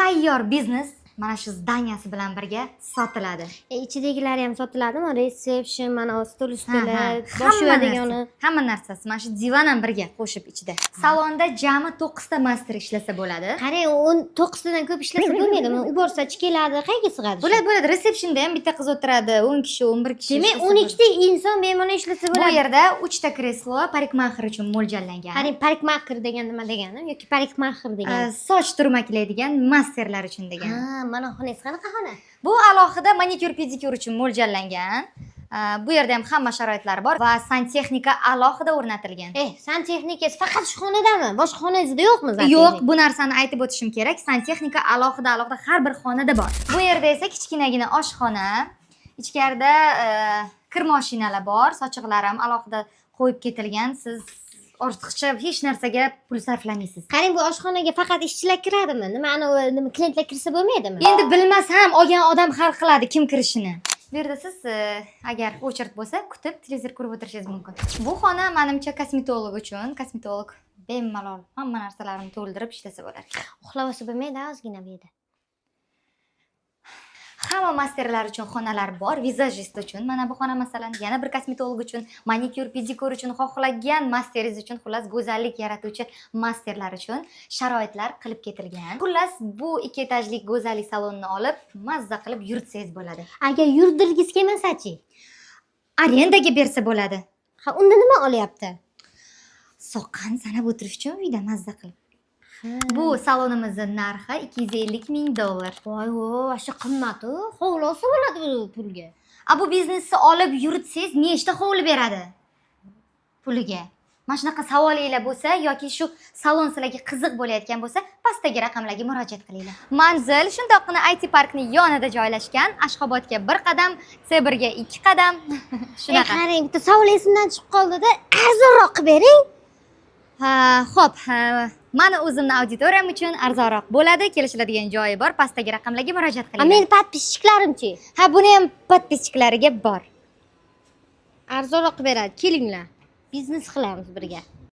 tayyor biznes mana shu zdaniyasi bilan birga sotiladi. Ichidagilari ham sotiladimi? Reseption, mana stol ustuli, bosh yuvadigani. Hamma narsasi. Mana shu divan ham birga qo'shib ichida. Salonda jami 9 ta master ishlasa bo'ladi. Qarang, 19 tadan ko'p ishlasa bo'lmaydimi? U borsa-chi keladi, qayerga sig'adi? Bo'ladi. Reseptionda ham bitta qiz o'tiradi, 10 kishi, 11 kishi. Demak, 12 ta inson bemalol ishlasa Bu bo'ladi. yerda 3 ta kreslo parikmaxir uchun mo'ljallangan. Qarang, parikmaxir degan nima degani? Yoki parikmaxir degani? Soch turmaklaydigan masterlar uchun degan. Ha, mana xonangiz qanaqa xona? Bu alohida manikyur pedikyur uchun mo'ljallangan. Bu yerda ham hamma sharoitlar bor va santexnika alohida o'rnatilgan. Santexnikasi faqat shu xonadami? Boshqa xonangizda yo'qmi? Yo'q, bu narsani aytib o'tishim kerak. Santexnika alohida har bir xonada bor. Bu yerda esa kichkinagina oshxona, ichkarida kir mashinalar bor, sochiqlar ham alohida qo'yib ketilgan. Siz ortiqcha hech narsaga pul sarflamaysiz. Qarang, bu oshxonaga faqat ishchilar kiradimi? Nima klientlar kirsa bo'lmaydimi? Endi bilmasam, olgan odam hal qiladi kim kirishini. Bu yerda siz agar o'chirt bo'lsa, kutib televizor ko'rib o'tirishingiz mumkin. Bu xona menimcha kosmetolog uchun. Kosmetolog bemalol hamma narsalarini to'ldirib ishlasa bo'lar. Uxlab olsa bo'lmaydi, ozgina bu yerda. Hamma masterlar uchun xonalar bor, vizajist uchun. Mana bu xona masalan, yana bir kosmetolog uchun, manikyur, pedikyur uchun, xohlagan masteringiz uchun, xullas go'zallik yaratuvchi masterlar uchun sharoitlar qilib ketilgan. Xullas, bu 2 etajli go'zallik salonini olib, mazza qilib yuritsangiz bo'ladi. Agar yurdirgis kelmasa-chi? Arendaga bersa bo'ladi. Ha, unda nima olyapti? Soqqan sanab o'tirish uchun uyda mazza qilib. Bu salonimizning narxi $250,000. Voy, shu qimmat-ku. Hovli olsa bo'ladi bu pulga. Bu biznesni olib yuritsangiz, nechta hovli beradi? Puliga. Mana shunaqa savolinglar bo'lsa yoki shu salon sizlarga qiziq bo'layotgan bo'lsa, pastdagi raqamlarga murojaat qilinglar. Manzil shundoqqina IT parkning yonida joylashgan. Ashxobodga 1 qadam, C1 ga 2 qadam. Shunaqa. Qarang, bitta savol esimdan chiqib qoldi-da, arzonroq qilib bering. Xo'p, mana o'zimning auditoriyam uchun arzonroq bo'ladi. Kelishiladigan joyi bor. Pastdagi raqamlarga murojaat qilinglar. Men podpischiklarim-chi? Buni ham podpischiklariga bor. Arzonroq qilib beradi. Kelinglar. Biznes qilamiz birga.